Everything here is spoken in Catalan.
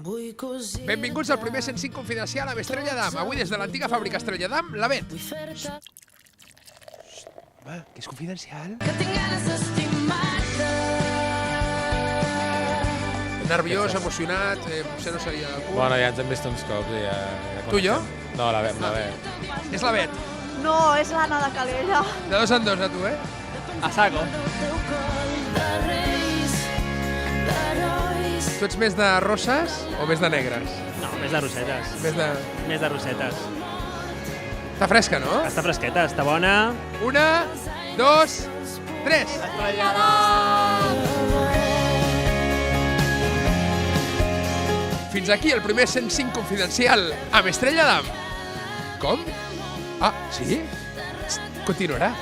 Benvinguts al primer 105 confidencial amb Estrella Damm. Avui des de l'antiga fàbrica Estrella Damm, la Bet. Va, que és confidencial. Nerviós, emocionat, potser no seria del punt. Bueno, ja ens hem vist uns cops i ja... Tu i jo? No, la Bet. És la Bet. No, és l'Anna de Calella. De dos en dos, a tu, eh? A saco. Tu ets més de rosses o més de negres? No, més de rosetes. Més de rosetes. Està fresca, no? Està fresqueta, està bona. 1, 2, 3. Fins aquí el primer 105 confidencial amb Estrella Damm. Com? Ah, sí? Continuarà.